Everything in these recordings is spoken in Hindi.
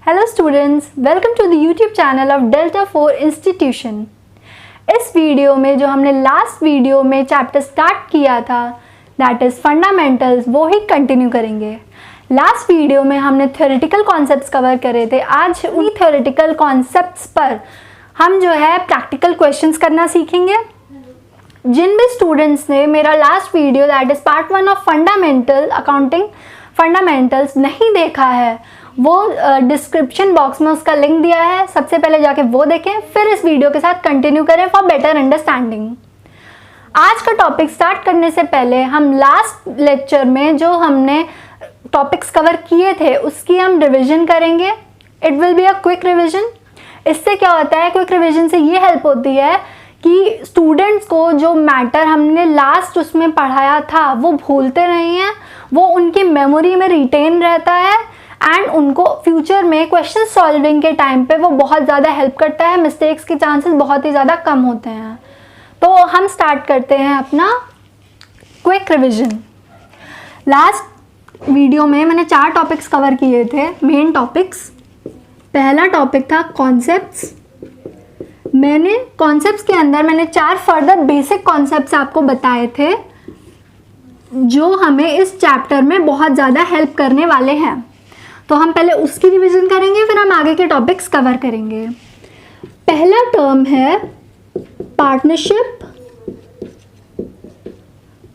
Hello students, welcome to the YouTube channel of Delta 4 Institution। इस वीडियो में जो हमने लास्ट वीडियो में चैप्टर स्टार्ट किया था दैट इज़ फंडामेंटल्स, वो ही कंटिन्यू करेंगे। लास्ट वीडियो में हमने थ्योरेटिकल कॉन्सेप्ट्स कवर करे थे। आज उन्हीं थ्योरेटिकल कॉन्सेप्ट्स पर हम जो है प्रैक्टिकल क्वेश्चंस करना सीखेंगे। जिन भी स्टूडेंट्स ने मेरा last video that is part 1 of fundamental accounting fundamentals नहीं देखा है, वो डिस्क्रिप्शन बॉक्स में उसका लिंक दिया है, सबसे पहले जाके वो देखें, फिर इस वीडियो के साथ कंटिन्यू करें फॉर बेटर अंडरस्टैंडिंग। आज का टॉपिक स्टार्ट करने से पहले हम लास्ट लेक्चर में जो हमने टॉपिक्स कवर किए थे उसकी हम रिवीजन करेंगे। It will be a quick revision. इससे क्या होता है, क्विक रिवीजन से ये हेल्प होती है कि स्टूडेंट्स को जो मैटर हमने लास्ट उसमें पढ़ाया था वो भूलते नहीं हैं, वो उनकी मेमोरी में रिटेन रहता है एंड उनको फ्यूचर में क्वेश्चन सॉल्विंग के टाइम पे वो बहुत ज़्यादा हेल्प करता है। मिस्टेक्स के चांसेस बहुत ही ज़्यादा कम होते हैं। तो हम स्टार्ट करते हैं अपना क्विक रिवीजन। लास्ट वीडियो में मैंने 4 टॉपिक्स कवर किए थे, मेन टॉपिक्स। पहला टॉपिक था कॉन्सेप्ट्स। मैंने कॉन्सेप्ट्स के अंदर मैंने 4 फर्दर बेसिक कॉन्सेप्ट्स आपको बताए थे जो हमें इस चैप्टर में बहुत ज़्यादा हेल्प करने वाले हैं। तो हम पहले उसकी रिवीजन करेंगे, फिर हम आगे के टॉपिक्स कवर करेंगे। पहला टर्म है पार्टनरशिप,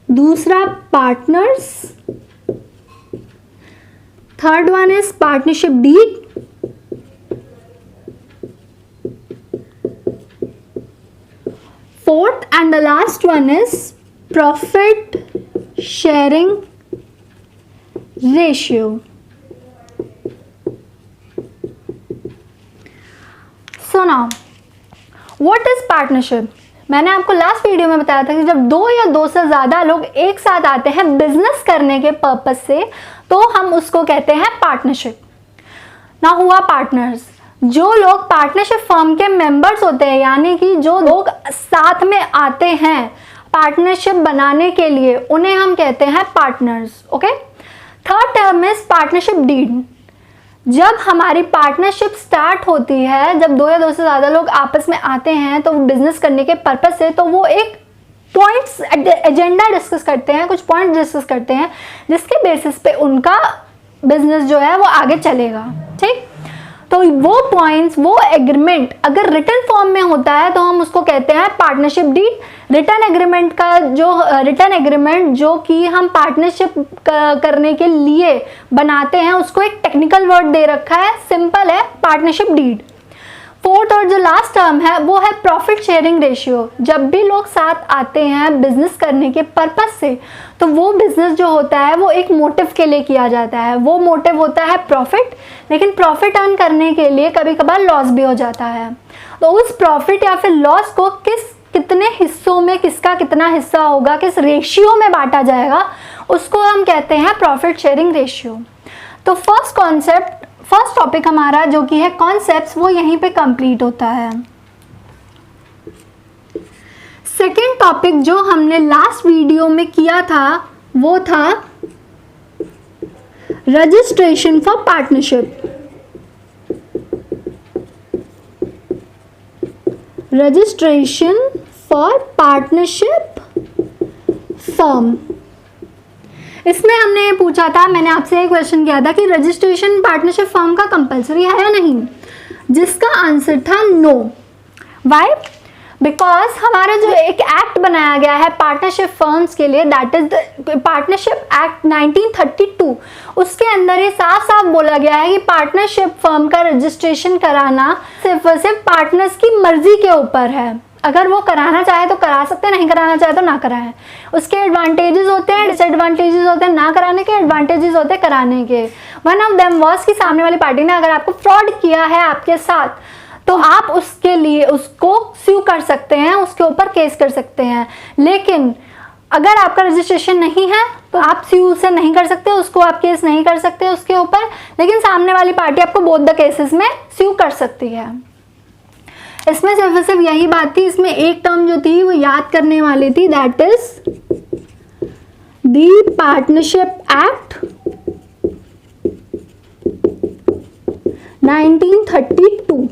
दूसरा partners, third one is partnership deed, fourth and the last one is profit sharing ratio. So now what is partnership. मैंने आपको लास्ट वीडियो में बताया था कि जब 2 या 2 से ज़्यादा लोग एक साथ आते हैं बिजनेस करने के पर्पस से तो हम उसको कहते हैं पार्टनरशिप। ना हुआ पार्टनर्स, जो लोग पार्टनरशिप फर्म के मेंबर्स होते हैं, यानी कि जो लोग साथ में आते हैं पार्टनरशिप बनाने के लिए, उन्हें हम कहते हैं partners. Okay. Third term is partnership deed. जब हमारी पार्टनरशिप स्टार्ट होती है, जब 2 या 2 से ज़्यादा लोग आपस में आते हैं तो बिजनेस करने के पर्पस से, तो वो एक पॉइंट्स एजेंडा डिस्कस करते हैं, कुछ पॉइंट्स डिस्कस करते हैं जिसके बेसिस पे उनका बिजनेस जो है वो आगे चलेगा। ठीक। तो वो पॉइंट्स, वो एग्रीमेंट अगर रिटन फॉर्म में होता है तो हम उसको कहते हैं पार्टनरशिप डीड। रिटन एग्रीमेंट का जो रिटन एग्रीमेंट जो कि हम पार्टनरशिप करने के लिए बनाते हैं उसको एक टेक्निकल वर्ड दे रखा है, सिंपल है, पार्टनरशिप डीड। फोर्थ और जो लास्ट टर्म है वो है प्रॉफिट शेयरिंग रेशियो। जब भी लोग साथ आते हैं बिजनेस करने के पर्पस से तो वो बिजनेस जो होता है वो एक मोटिव के लिए किया जाता है। वो मोटिव होता है प्रॉफिट, लेकिन प्रॉफिट अर्न करने के लिए कभी कभार लॉस भी हो जाता है। तो उस प्रॉफिट या फिर लॉस को कितने हिस्सों में किसका कितना हिस्सा होगा, किस रेशियो में बांटा जाएगा, उसको हम कहते हैं प्रॉफिट शेयरिंग रेशियो। तो फर्स्ट टॉपिक हमारा जो कि है कॉन्सेप्ट्स, वो यहीं पे कंप्लीट होता है। सेकेंड टॉपिक जो हमने लास्ट वीडियो में किया था वो था registration for partnership. Registration for partnership firm. इसमें हमने ये पूछा था, मैंने आपसे एक क्वेश्चन किया था कि रजिस्ट्रेशन पार्टनरशिप फर्म का कंपलसरी है या नहीं, जिसका आंसर था नो। वाई? बिकॉज हमारा जो एक एक्ट बनाया गया है पार्टनरशिप फर्म्स के लिए that is the partnership act 1932, उसके अंदर ये साफ साफ बोला गया है कि पार्टनरशिप फर्म का रजिस्ट्रेशन कराना सिर्फ और सिर्फ पार्टनर्स की मर्जी के ऊपर है। अगर वो कराना चाहे तो करा सकते हैं, नहीं कराना चाहे तो ना कराएं। उसके एडवांटेजेस होते हैं, डिसएडवांटेजेस होते हैं ना कराने के, एडवांटेजेस होते हैं कराने के। वन ऑफ देम वाज कि सामने वाली पार्टी ने अगर आपको फ्रॉड किया है आपके साथ तो आप उसके लिए उसको स्यू कर सकते हैं, उसके ऊपर केस कर सकते हैं। लेकिन अगर आपका रजिस्ट्रेशन नहीं है तो आप स्यू से नहीं कर सकते, उसको आप केस नहीं कर सकते उसके ऊपर, लेकिन सामने वाली पार्टी आपको बोथ द केसेस में स्यू कर सकती है। इसमें सिर्फ यही बात थी, इसमें एक टर्म जो थी वो याद करने वाली थी, that is the partnership act 1932।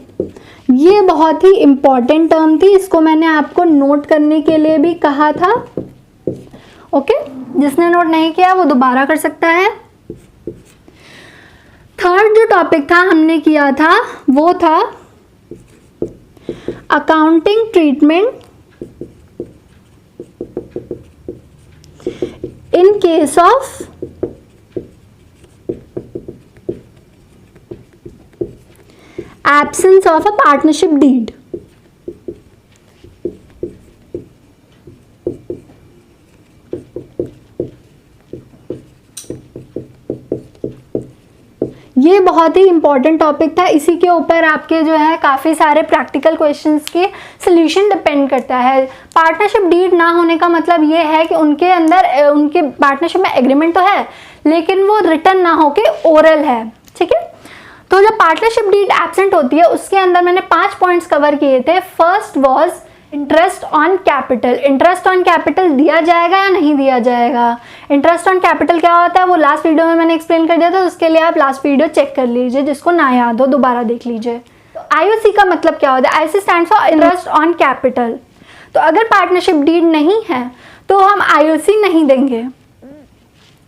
ये बहुत ही इंपॉर्टेंट टर्म थी, इसको मैंने आपको नोट करने के लिए भी कहा था। ओके, जिसने नोट नहीं किया वो दोबारा कर सकता है। थर्ड जो टॉपिक था हमने किया था वो था accounting treatment in case of absence of a partnership deed। ये बहुत ही इंपॉर्टेंट टॉपिक था, इसी के ऊपर आपके जो है काफ़ी सारे प्रैक्टिकल क्वेश्चंस के सोल्यूशन डिपेंड करता है। पार्टनरशिप डीड ना होने का मतलब ये है कि उनके अंदर उनके पार्टनरशिप में एग्रीमेंट तो है लेकिन वो रिटन ना होके ओरल है, ठीक है। तो जब पार्टनरशिप डीड एब्सेंट होती है उसके अंदर मैंने 5 पॉइंट्स कवर किए थे। First was interest on capital. Interest on capital दिया जाएगा या नहीं दिया जाएगा। इंटरेस्ट ऑन कैपिटल क्या होता है वो लास्ट वीडियो में मैंने एक्सप्लेन कर दिया था, उसके लिए आप लास्ट वीडियो चेक कर लीजिए, जिसको ना याद हो दोबारा देख लीजिए। तो आईओसी का मतलब क्या होता है? IOC stands for interest on capital. तो अगर पार्टनरशिप डीड नहीं है तो हम आईओसी नहीं देंगे।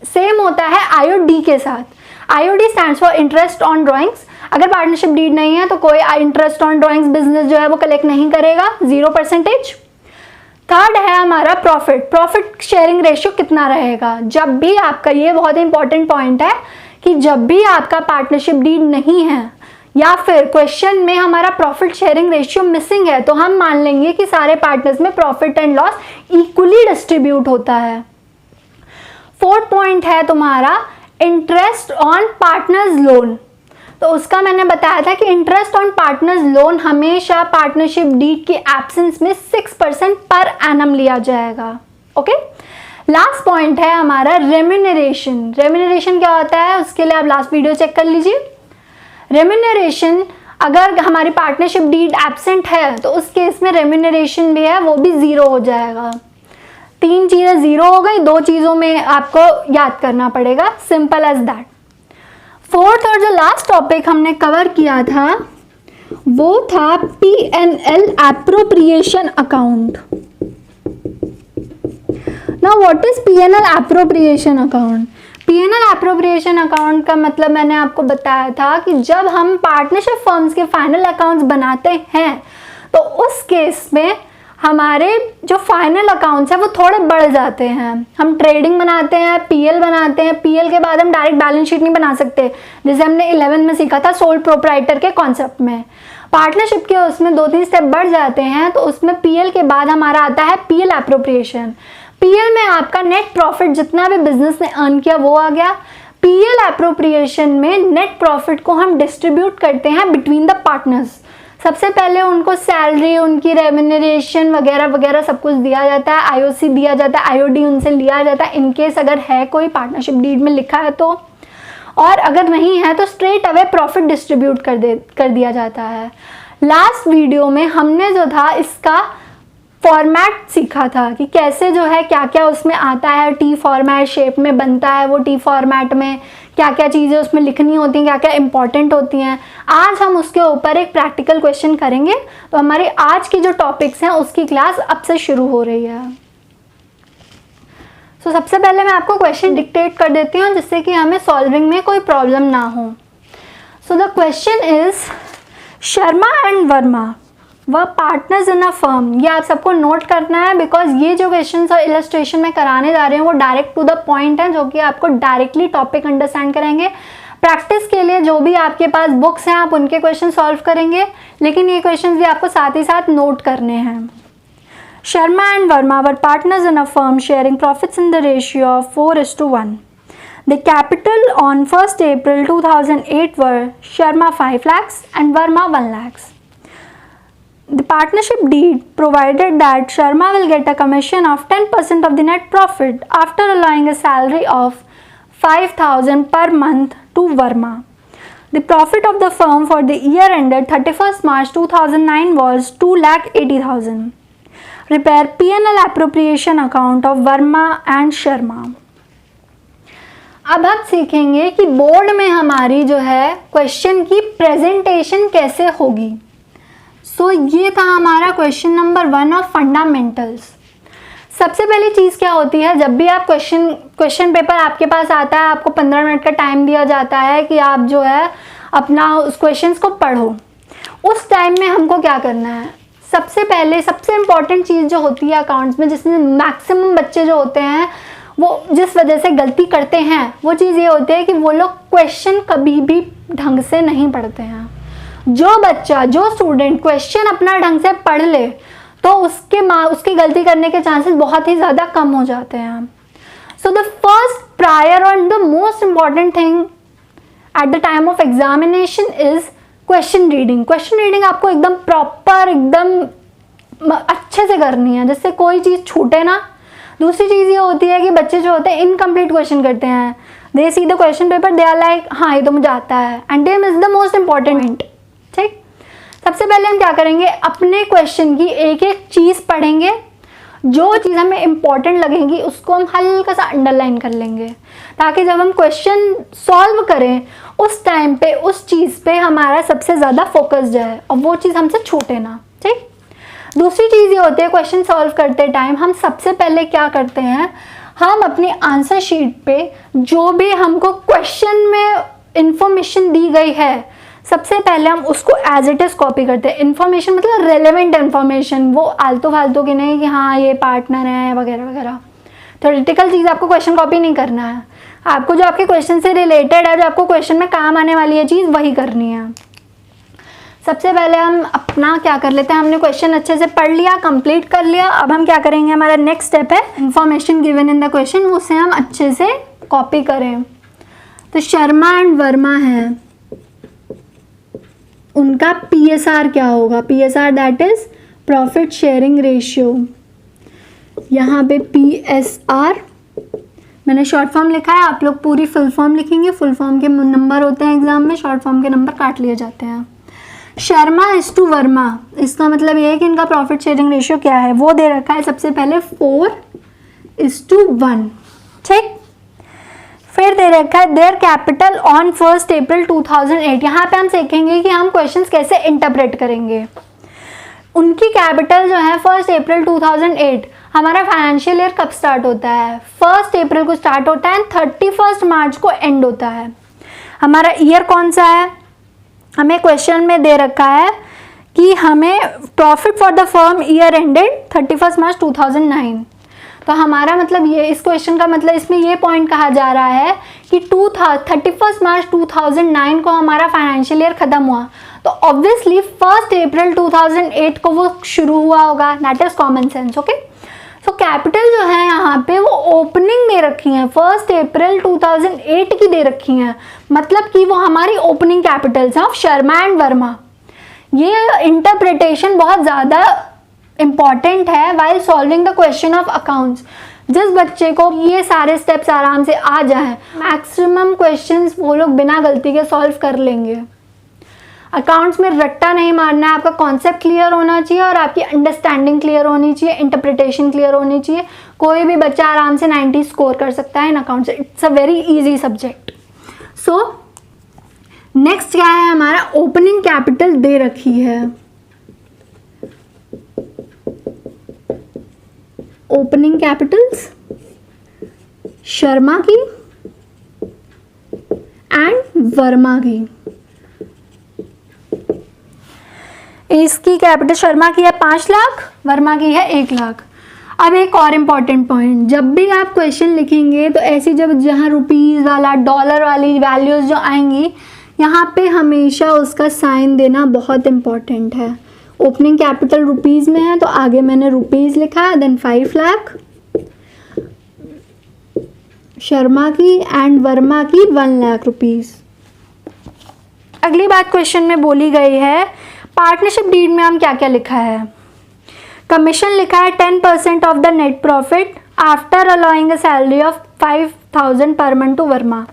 सेम होता है आईओडी के साथ। IOD stands for interest on drawings. अगर पार्टनरशिप डीड नहीं है तो कोई इंटरेस्ट ऑन ड्राइंग्स बिजनेस जो है वो कलेक्ट नहीं करेगा, 0%। थर्ड है हमारा प्रॉफिट। प्रॉफिट शेयरिंग रेशियो कितना रहेगा? जब भी आपका, ये बहुत इंपॉर्टेंट पॉइंट है कि जब भी आपका पार्टनरशिप डीड नहीं है या फिर क्वेश्चन में हमारा प्रॉफिट शेयरिंग रेशियो मिसिंग है तो हम मान लेंगे कि सारे पार्टनर्स में profit and loss equally distribute होता है। फोर्थ पॉइंट है तुम्हारा इंटरेस्ट ऑन पार्टनर्स लोन। तो उसका मैंने बताया था कि इंटरेस्ट ऑन पार्टनर्स लोन हमेशा पार्टनरशिप डीड के एब्सेंस में 6% पर एनम लिया जाएगा। ओके, लास्ट पॉइंट है हमारा रेम्यूनरेशन। रेम्यूनरेशन क्या होता है उसके लिए आप लास्ट वीडियो चेक कर लीजिए। रेम्यूनरेशन, अगर हमारी पार्टनरशिप डीड एब्सेंट है तो उस केस में रेम्यूनरेशन भी है वो भी 0 हो जाएगा। 3 चीज़ें 0 हो गई, 2 चीज़ों में आपको याद करना पड़ेगा, सिंपल एज दैट। फोर्थ और जो लास्ट टॉपिक हमने कवर किया था वो था P&L appropriation account. Now what is P&L appropriation account? P&L appropriation account का मतलब मैंने आपको बताया था कि जब हम पार्टनरशिप फर्म्स के फाइनल अकाउंट्स बनाते हैं तो उस केस में हमारे जो फाइनल अकाउंट्स हैं वो थोड़े बढ़ जाते हैं। हम ट्रेडिंग बनाते हैं, पीएल बनाते हैं, पीएल के बाद हम डायरेक्ट बैलेंस शीट नहीं बना सकते, जैसे हमने 11 में सीखा था सोल प्रोप्राइटर के कॉन्सेप्ट में। पार्टनरशिप के उसमें 2-3 स्टेप बढ़ जाते हैं तो उसमें पीएल के बाद हमारा आता है पीएल एप्रोप्रिएशन। पीएल में आपका नेट प्रॉफिट जितना भी बिजनेस ने अर्न किया वो आ गया। पीएल एप्रोप्रिएशन में नेट प्रॉफिट को हम डिस्ट्रीब्यूट करते हैं बिटवीन द पार्टनर्स। सबसे पहले उनको सैलरी, उनकी रेम्यूनरेशन वगैरह वगैरह सब कुछ दिया जाता है, आईओसी दिया जाता है, आईओडी उनसे लिया जाता है इनकेस अगर है कोई पार्टनरशिप डीड में लिखा है तो, और अगर नहीं है तो स्ट्रेट अवे प्रॉफिट डिस्ट्रीब्यूट कर दिया जाता है। लास्ट वीडियो में हमने जो था इसका फॉर्मेट सीखा था कि कैसे जो है क्या क्या उसमें आता है, टी फॉर्मेट शेप में बनता है वो, टी फॉर्मेट में क्या क्या चीज़ें उसमें लिखनी होती हैं, क्या क्या इंपॉर्टेंट होती हैं। आज हम उसके ऊपर एक प्रैक्टिकल क्वेश्चन करेंगे। तो हमारी आज की जो टॉपिक्स हैं उसकी क्लास अब से शुरू हो रही है। तो सबसे पहले मैं आपको क्वेश्चन डिक्टेट कर देती हूँ जिससे कि हमें सॉल्विंग में कोई प्रॉब्लम ना हो। So the question is Sharma and Verma वह पार्टनर्स इन अ फर्म। ये आप सबको नोट करना है बिकॉज ये जो क्वेश्चंस और इलस्ट्रेशन में कराने जा रहे हैं वो डायरेक्ट टू द पॉइंट है, जो कि आपको डायरेक्टली टॉपिक अंडरस्टैंड कराएंगे। प्रैक्टिस के लिए जो भी आपके पास बुक्स हैं आप उनके क्वेश्चन सॉल्व करेंगे, लेकिन ये क्वेश्चन भी आपको साथ ही साथ नोट करने हैं। Sharma and Verma were partners in a firm sharing profits in the ratio of 4:1। The capital on 1st April 2008 were Sharma 5 lakhs and Verma 1 lakhs. The partnership deed provided that Sharma will get a commission of 10% of the net profit after allowing a salary of 5,000 per month to Verma. The profit of the firm for the year ended 31st March 2009 was 2,80,000. Prepare P&L appropriation account of Verma and Sharma. अब हम सीखेंगे कि बोर्ड में हमारी जो है क्वेश्चन की प्रेजेंटेशन कैसे होगी। सो ये था हमारा क्वेश्चन नंबर 1 ऑफ फंडामेंटल्स। सबसे पहली चीज़ क्या होती है, जब भी आप क्वेश्चन पेपर आपके पास आता है, आपको 15 मिनट का टाइम दिया जाता है कि आप जो है अपना उस क्वेश्चंस को पढ़ो। उस टाइम में हमको क्या करना है, सबसे पहले सबसे इम्पॉर्टेंट चीज़ जो होती है अकाउंट्स में, जिसमें मैक्सिमम बच्चे जो होते हैं वो जिस वजह से गलती करते हैं, वो चीज़ ये होती है कि वो लोग क्वेश्चन कभी भी ढंग से नहीं पढ़ते हैं। जो स्टूडेंट क्वेश्चन अपना ढंग से पढ़ ले तो उसकी गलती करने के चांसेस बहुत ही ज़्यादा कम हो जाते हैं। So the first prior and the most important thing at the time of examination is question reading. Question reading आपको एकदम प्रॉपर, एकदम अच्छे से करनी है, जिससे कोई चीज़ छूटे ना। दूसरी चीज़ ये होती है कि बच्चे जो होते हैं इनकम्प्लीट क्वेश्चन करते हैं, they see the question paper, they are like हाँ ये तो मुझे आता है, and them is the most important hint. ठीक, सबसे पहले हम क्या करेंगे, अपने क्वेश्चन की एक एक चीज़ पढ़ेंगे, जो चीज़ हमें इम्पॉर्टेंट लगेगी उसको हम हल्का सा अंडरलाइन कर लेंगे, ताकि जब हम क्वेश्चन सॉल्व करें उस टाइम पे उस चीज़ पे हमारा सबसे ज़्यादा फोकस जाए और वो चीज़ हमसे छूटे ना। ठीक, दूसरी चीज़ ये होती है, क्वेश्चन सॉल्व करते टाइम हम सबसे पहले क्या करते हैं, हम अपनी आंसर शीट पे जो भी हमको क्वेश्चन में इंफॉर्मेशन दी गई है, सबसे पहले हम उसको एज इट इज़ कॉपी करते हैं। इन्फॉर्मेशन मतलब रेलेवेंट इन्फॉर्मेशन, वो आलतू फालतू की नहीं कि हाँ ये पार्टनर है वगैरह वगैरह। थ्योरेटिकल चीज़ आपको क्वेश्चन कॉपी नहीं करना है, आपको जो आपके क्वेश्चन से रिलेटेड है, जो आपको क्वेश्चन में काम आने वाली है चीज़, वही करनी है। सबसे पहले हम अपना क्या कर लेते हैं, हमने क्वेश्चन अच्छे से पढ़ लिया, कंप्लीट कर लिया। अब हम क्या करेंगे, हमारा नेक्स्ट स्टेप है information given in the question, उसे हम अच्छे से कॉपी करें। तो शर्मा एंड वर्मा है, उनका PSR क्या होगा, PSR that is profit sharing ratio. यहाँ पे PSR मैंने शॉर्ट फॉर्म लिखा है, आप लोग पूरी फुल फॉर्म लिखेंगे। फुल फॉर्म के नंबर होते हैं एग्जाम में, शॉर्ट फॉर्म के नंबर काट लिए जाते हैं। शर्मा इज टू वर्मा, इसका मतलब ये है कि इनका प्रॉफिट शेयरिंग रेशियो क्या है, वो दे रखा है सबसे पहले 4:1। ठीक, फिर दे रखा है देयर कैपिटल ऑन 1 अप्रैल 2008। यहाँ पे हम सीखेंगे कि हम क्वेश्चंस कैसे इंटरप्रेट करेंगे। उनकी कैपिटल जो है 1 अप्रैल 2008, हमारा फाइनेंशियल ईयर कब स्टार्ट होता है, 1 अप्रैल को स्टार्ट होता है, 31 मार्च को एंड होता है। हमारा ईयर कौन सा है, हमें क्वेश्चन में दे रखा है कि हमें profit for the firm year ended 31 मार्च 2009। तो हमारा मतलब ये, इस क्वेश्चन का मतलब इसमें ये पॉइंट कहा जा रहा है कि 31 मार्च 2009 को हमारा फाइनेंशियल ईयर खत्म हुआ, तो ऑब्वियसली 1 अप्रैल 2008 को वो शुरू हुआ होगा। That is common sense. Okay, so capital जो है यहाँ पे वो ओपनिंग दे रखी है, 1 अप्रैल 2008 की दे रखी हैं, मतलब कि वो हमारी ओपनिंग कैपिटल्स हैं ऑफ शर्मा एंड वर्मा। ये इंटरप्रिटेशन बहुत ज़्यादा इम्पॉर्टेंट है while solving the question of accounts. जिस बच्चे को ये सारे स्टेप्स आराम से आ जाएं, मैक्सिमम क्वेश्चंस वो लोग बिना गलती के सॉल्व कर लेंगे। अकाउंट्स में रट्टा नहीं मारना है, आपका कॉन्सेप्ट क्लियर होना चाहिए और आपकी अंडरस्टैंडिंग क्लियर होनी चाहिए, इंटरप्रिटेशन क्लियर होनी चाहिए। कोई भी बच्चा आराम से 90 स्कोर कर सकता है in accounts, it's a very easy subject. So next क्या है, हमारा ओपनिंग कैपिटल दे रखी है, ओपनिंग कैपिटल्स शर्मा की एंड वर्मा की। इसकी कैपिटल शर्मा की है 5 लाख, वर्मा की है 1 लाख। अब एक और इम्पॉर्टेंट पॉइंट, जब भी आप क्वेश्चन लिखेंगे तो ऐसी जहाँ रुपीज़ वाला, डॉलर वाली वैल्यूज़ जो आएंगी, यहाँ पे हमेशा उसका साइन देना बहुत इम्पॉर्टेंट है। ओपनिंग कैपिटल रुपीज़ में है तो आगे मैंने रुपीज़ लिखा है, देन 5 लाख शर्मा की एंड वर्मा की 1 लाख रुपीज़। अगली बात क्वेश्चन में बोली गई है, पार्टनरशिप डीड में हम क्या क्या लिखा है। कमीशन लिखा है 10% of the net profit after allowing a salary of 5,000 per month to Verma.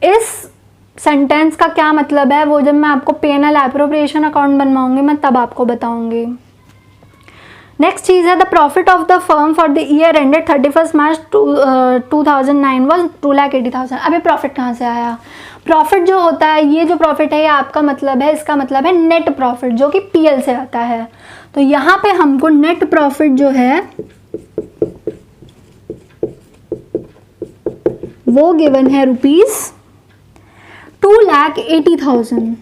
इस सेंटेंस का क्या मतलब है वो जब मैं आपको पेनल एप्रोप्रिएशन अकाउंट बनवाऊंगी मैं तब आपको बताऊंगी। नेक्स्ट चीज़ है the profit of the firm for the year ended 31 March 2009 was 2,80,000। अभी प्रॉफिट कहाँ से आया? प्रॉफिट जो होता है, ये जो प्रॉफिट है ये आपका मतलब है, इसका मतलब है नेट प्रॉफिट जो कि पीएल से आता है। तो यहाँ पे हमको नेट प्रॉफिट जो है वो गिवन है ₹2,80,000।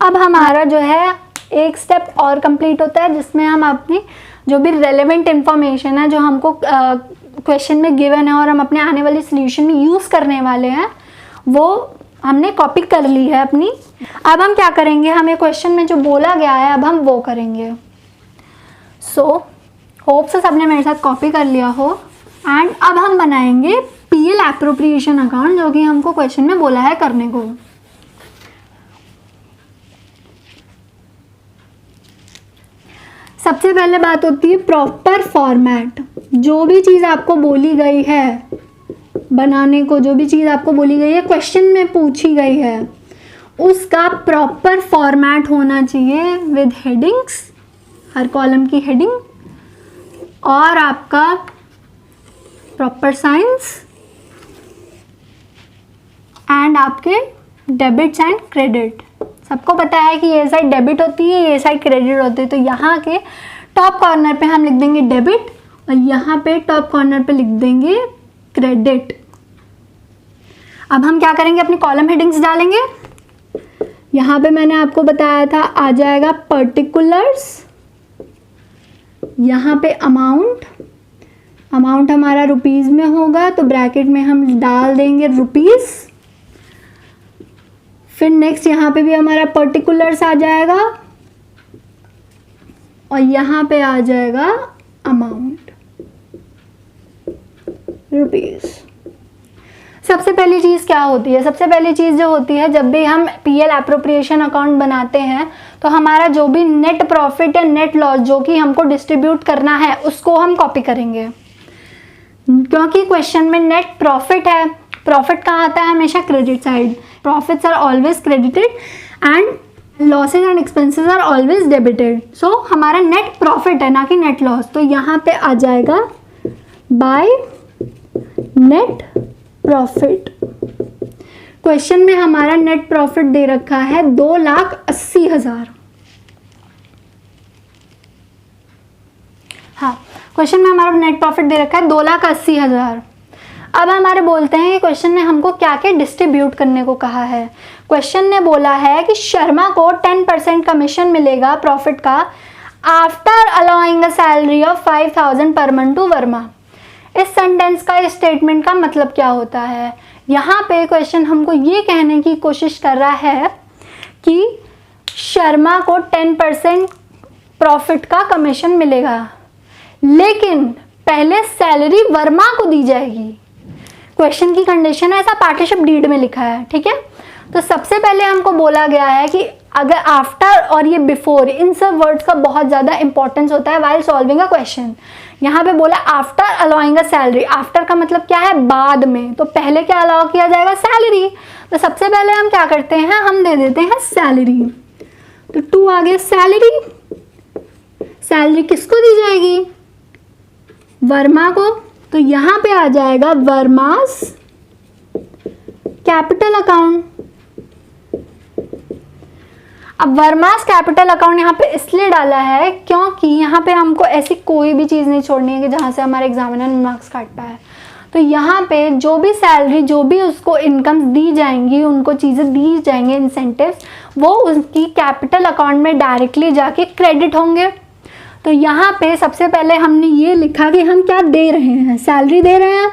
अब हमारा जो है एक स्टेप और कंप्लीट होता है जिसमें हम अपनी जो भी रेलेवेंट इंफॉर्मेशन है जो हमको क्वेश्चन में गिवन है और हम अपने आने वाली सोल्यूशन में यूज़ करने वाले हैं वो हमने कॉपी कर ली है अपनी। अब हम क्या करेंगे, हमें क्वेश्चन में जो बोला गया है अब हम वो करेंगे। सो होप से सबने मेरे साथ कॉपी कर लिया हो। एंड अब हम बनाएंगे पीएल एप्रोप्रिएशन अकाउंट जो कि हमको क्वेश्चन में बोला है करने को। सबसे पहले बात होती है प्रॉपर फॉर्मेट। जो भी चीज़ आपको बोली गई है बनाने को, जो भी चीज़ आपको बोली गई है क्वेश्चन में पूछी गई है, उसका प्रॉपर फॉर्मेट होना चाहिए विद हेडिंग्स, हर कॉलम की हेडिंग, और आपका प्रॉपर साइंस एंड आपके डेबिट्स एंड क्रेडिट। सबको पता है कि ये साइड डेबिट होती है, ये साइड क्रेडिट होती है। तो यहाँ के टॉप कॉर्नर पे हम लिख देंगे डेबिट और यहाँ पे टॉप कॉर्नर पे लिख देंगे क्रेडिट। अब हम क्या करेंगे, अपनी कॉलम हेडिंग्स डालेंगे। यहाँ पे मैंने आपको बताया था आ जाएगा पर्टिकुलर्स, यहाँ पे अमाउंट, अमाउंट हमारा रुपीज़ में होगा तो ब्रैकेट में हम डाल देंगे रुपीज़। फिर नेक्स्ट यहाँ पे भी हमारा पर्टिकुलर्स आ जाएगा और यहाँ पे आ जाएगा अमाउंट रुपीज़। सबसे पहली चीज़ क्या होती है, सबसे पहली चीज़ जो होती है जब भी हम पीएल एप्रोप्रिएशन अकाउंट बनाते हैं तो हमारा जो भी नेट प्रॉफिट या नेट लॉस जो कि हमको डिस्ट्रीब्यूट करना है उसको हम कॉपी करेंगे। क्योंकि क्वेश्चन में नेट प्रॉफिट है, प्रॉफिट कहाँ आता है, हमेशा credit side. Profits are always credited and losses and expenses are always debited. So हमारा नेट प्रॉफिट है ना कि नेट लॉस, तो यहाँ पे आ जाएगा बाय नेट प्रॉफिट। क्वेश्चन में हमारा नेट प्रॉफिट दे रखा है 2,80,000। हाँ, क्वेश्चन में हमारा नेट प्रॉफिट दे रखा है 2,80,000। अब हमारे बोलते हैं कि क्वेश्चन ने हमको क्या क्या डिस्ट्रीब्यूट करने को कहा है। क्वेश्चन ने बोला है कि शर्मा को 10% कमीशन मिलेगा प्रॉफिट का after allowing a salary of 5,000 per month to Verma. इस सेंटेंस का, इस स्टेटमेंट का मतलब क्या होता है, यहाँ पे क्वेश्चन हमको ये कहने की कोशिश कर रहा है कि शर्मा को 10% प्रॉफिट का कमीशन मिलेगा लेकिन पहले सैलरी वर्मा को दी जाएगी। क्वेश्चन की कंडीशन है, ऐसा पार्टनरशिप डीड में लिखा है, ठीक है। तो सबसे पहले हमको बोला गया है कि अगर आफ्टर और ये बिफोर, इन सब वर्ड्स का बहुत ज़्यादा इंपॉर्टेंस होता है वाइल सॉल्विंग अ क्वेश्चन। यहाँ पे बोला after allowing a salary, after का मतलब क्या है, बाद में। तो पहले क्या अलाउ किया जाएगा, सैलरी। तो सबसे पहले हम क्या करते हैं, हम दे देते हैं सैलरी। तो 2 आ गया सैलरी। सैलरी किसको दी जाएगी, वर्मा को। तो यहाँ पे आ जाएगा वर्मास कैपिटल अकाउंट। अब वर्मास कैपिटल अकाउंट यहाँ पे इसलिए डाला है क्योंकि यहाँ पे हमको ऐसी कोई भी चीज़ नहीं छोड़नी है कि जहाँ से हमारे एग्जामिनर मार्क्स काट पाए। तो यहाँ पे जो भी सैलरी, जो भी उसको इनकम्स दी जाएंगी, उनको चीज़ें दी जाएंगी, इंसेंटिव्स, वो उसकी कैपिटल अकाउंट में डायरेक्टली जाके क्रेडिट होंगे। तो यहाँ पे सबसे पहले हमने ये लिखा कि हम क्या दे रहे हैं, सैलरी दे रहे हैं,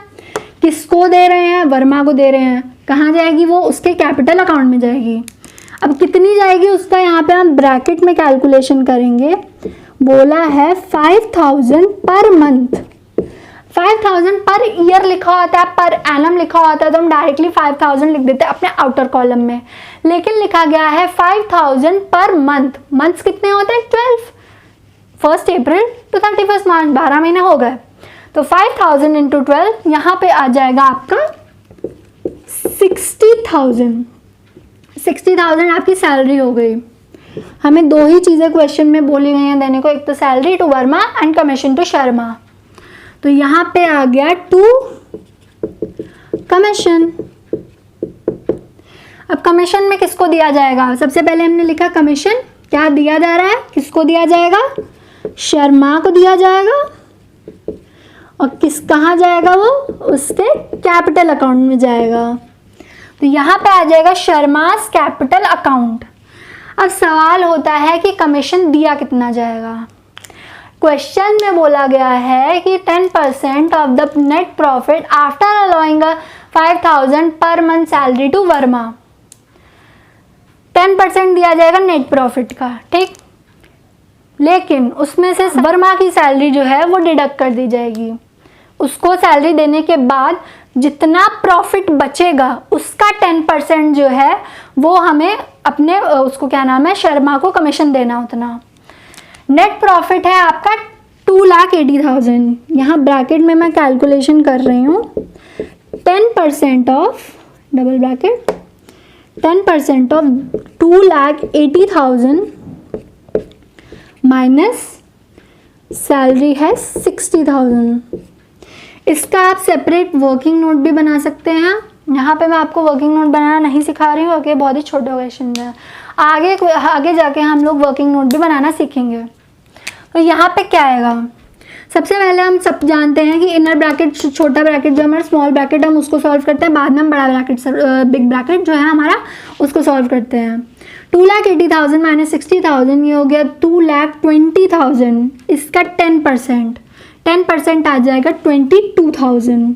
किसको दे रहे हैं, वर्मा को दे रहे हैं। कहाँ जाएगी वो, उसके कैपिटल अकाउंट में जाएगी। अब कितनी जाएगी उसका, यहाँ पे हम ब्रैकेट में कैलकुलेशन करेंगे। बोला है 5,000 पर मंथ। 5,000 पर ईयर लिखा होता है, पर एनम लिखा होता है तो हम डायरेक्टली 5,000 लिख देते हैं अपने आउटर कॉलम में। लेकिन लिखा गया है 5,000 पर मंथ। मंथ्स कितने होते हैं, 12। 1 अप्रैल to 31 मार्च, 12 महीने हो गए। तो 5,000 इंटू 12 यहाँ पे आ जाएगा आपका 60,000। 60,000 आपकी सैलरी हो गई। हमें दो ही चीज़ें क्वेश्चन में बोली गई हैं देने को, एक तो salary to Verma and commission to Sharma. तो यहाँ पे आ गया टू कमीशन। अब कमीशन में किसको दिया जाएगा? सबसे पहले हमने लिखा कमीशन क्या दिया जा रहा है, किसको दिया जाएगा? शर्मा को दिया जाएगा। और कहाँ जाएगा वो? उसके कैपिटल अकाउंट में जाएगा। तो यहाँ पे आ जाएगा शर्मास कैपिटल अकाउंट। अब सवाल होता है कि कमीशन दिया कितना जाएगा। क्वेश्चन में बोला गया है कि 10% of the net profit after allowing 5,000 per month salary to Verma. 10% दिया जाएगा नेट प्रॉफिट का, ठीक, लेकिन उसमें से वर्मा की सैलरी जो है वो डिडक्ट कर दी जाएगी। उसको सैलरी देने के बाद जितना प्रॉफिट बचेगा उसका 10% जो है वो हमें अपने उसको क्या नाम है, शर्मा को कमीशन देना उतना। नेट प्रॉफिट है आपका 2,80,000। यहाँ ब्रैकेट में मैं कैलकुलेशन कर रही हूँ। 10% of double bracket 10% of 2,80,000 minus salary है 60,000। इसका आप सेपरेट वर्किंग नोट भी बना सकते हैं। यहाँ पे मैं आपको वर्किंग नोट बनाना नहीं सिखा रही हूँ क्योंकि बहुत ही छोटा क्वेश्चन है। आगे जाके हम लोग वर्किंग नोट भी बनाना सीखेंगे। तो यहाँ पे क्या आएगा? सबसे पहले हम सब जानते हैं कि इनर ब्रैकेट, छोटा ब्रैकेट जो हमारा स्मॉल ब्रैकेट हम उसको सॉल्व करते हैं, बाद में हम बड़ा ब्रैकेट बिग ब्रैकेट जो है हमारा उसको सॉल्व करते हैं। 2,80,000 माइनस 60,000 ये हो गया 2,20,000। इसका 10% आ जाएगा 22,000।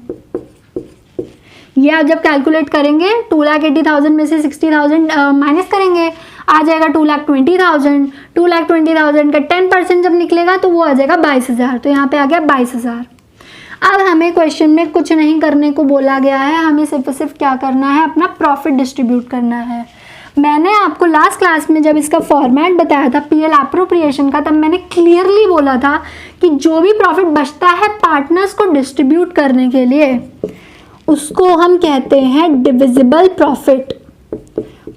ये आप जब कैलकुलेट करेंगे 2,80,000 में से 60,000 माइनस करेंगे, आ जाएगा 2,20,000। 2,20,000 का 10% जब निकलेगा तो वो आ जाएगा 22,000। तो यहाँ पे आ गया 22,000। अब हमें क्वेश्चन में कुछ नहीं करने को बोला गया है, हमें सिर्फ क्या करना है, अपना प्रॉफिट डिस्ट्रीब्यूट करना है। मैंने आपको लास्ट क्लास में जब इसका फॉर्मेट बताया था पीएल एप्रोप्रिएशन का, तब मैंने क्लियरली बोला था कि जो भी प्रॉफिट बचता है पार्टनर्स को डिस्ट्रीब्यूट करने के लिए उसको हम कहते हैं डिविजिबल प्रॉफिट।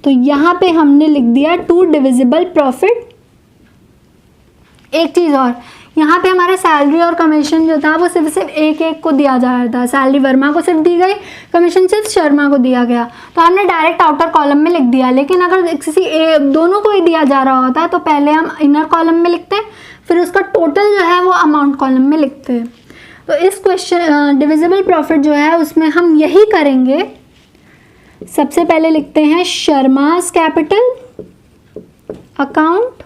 तो यहाँ पे हमने लिख दिया 2 डिविजिबल प्रॉफिट। एक चीज़ और, यहाँ पे हमारा सैलरी और कमीशन जो था वो सिर्फ एक को दिया जा रहा था। सैलरी वर्मा को सिर्फ दी गई, कमीशन सिर्फ शर्मा को दिया गया। तो हमने डायरेक्ट आउटर कॉलम में लिख दिया। लेकिन अगर किसी दोनों को ही दिया जा रहा होता तो पहले हम इनर कॉलम में लिखते, फिर उसका टोटल जो है वो अमाउंट कॉलम में लिखते। तो इस क्वेश्चन डिविजिबल प्रॉफिट जो है उसमें हम यही करेंगे। सबसे पहले लिखते हैं शर्मास कैपिटल अकाउंट,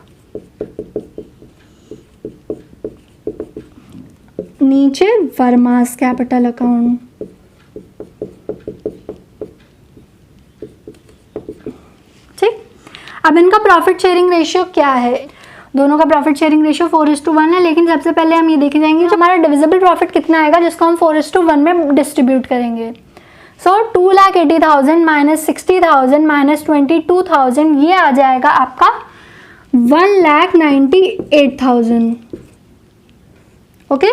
नीचे वर्मास कैपिटल अकाउंट। ठीक, अब इनका प्रॉफिट शेयरिंग रेशियो क्या है? दोनों का प्रॉफिट शेयरिंग रेशियो 4:1 है। लेकिन सबसे पहले हम ये देखे जाएंगे जो हमारा डिविजिबल प्रॉफिट कितना आएगा जिसको हम 4:1 में डिस्ट्रीब्यूट करेंगे। सो 2,80,000 माइनस 60,000 माइनस 22,000 ये आ जाएगा आपका 1,98,000। ओके,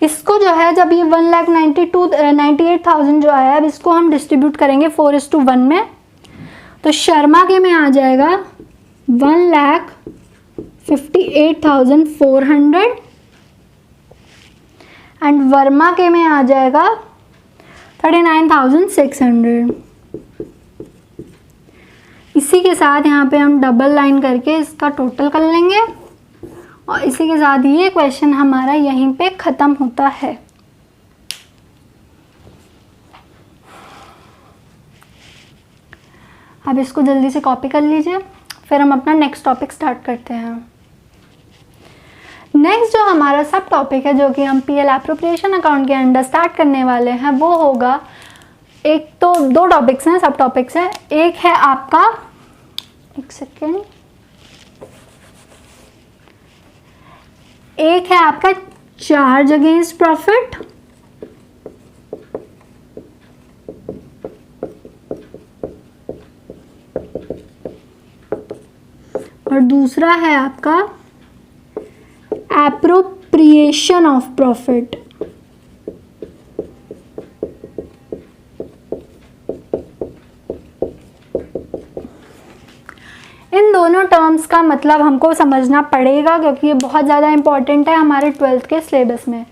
इसको जो है जब ये 1,98,000 जो आया, अब इसको हम डिस्ट्रीब्यूट करेंगे 4:1 में। तो शर्मा के में आ जाएगा 1,58,400 एंड वर्मा के में आ जाएगा 39,600। इसी के साथ यहाँ पे हम डबल लाइन करके इसका टोटल कर लेंगे और इसी के साथ ये क्वेश्चन हमारा यहीं पे ख़त्म होता है। अब इसको जल्दी से कॉपी कर लीजिए, फिर हम अपना नेक्स्ट टॉपिक स्टार्ट करते हैं। नेक्स्ट जो हमारा सब टॉपिक है जो कि हम पीएल एप्रोप्रिएशन अकाउंट के अंडर स्टार्ट करने वाले हैं वो होगा, एक तो 2 टॉपिक्स हैं, सब टॉपिक्स हैं। एक है आपका, एक सेकेंड, एक है आपका चार्ज अगेंस्ट प्रॉफिट और दूसरा है आपका एप्रोप्रिएशन ऑफ प्रॉफिट। इन दोनों टर्म्स का मतलब हमको समझना पड़ेगा क्योंकि ये बहुत ज़्यादा इंपॉर्टेंट है हमारे 12th के सिलेबस में।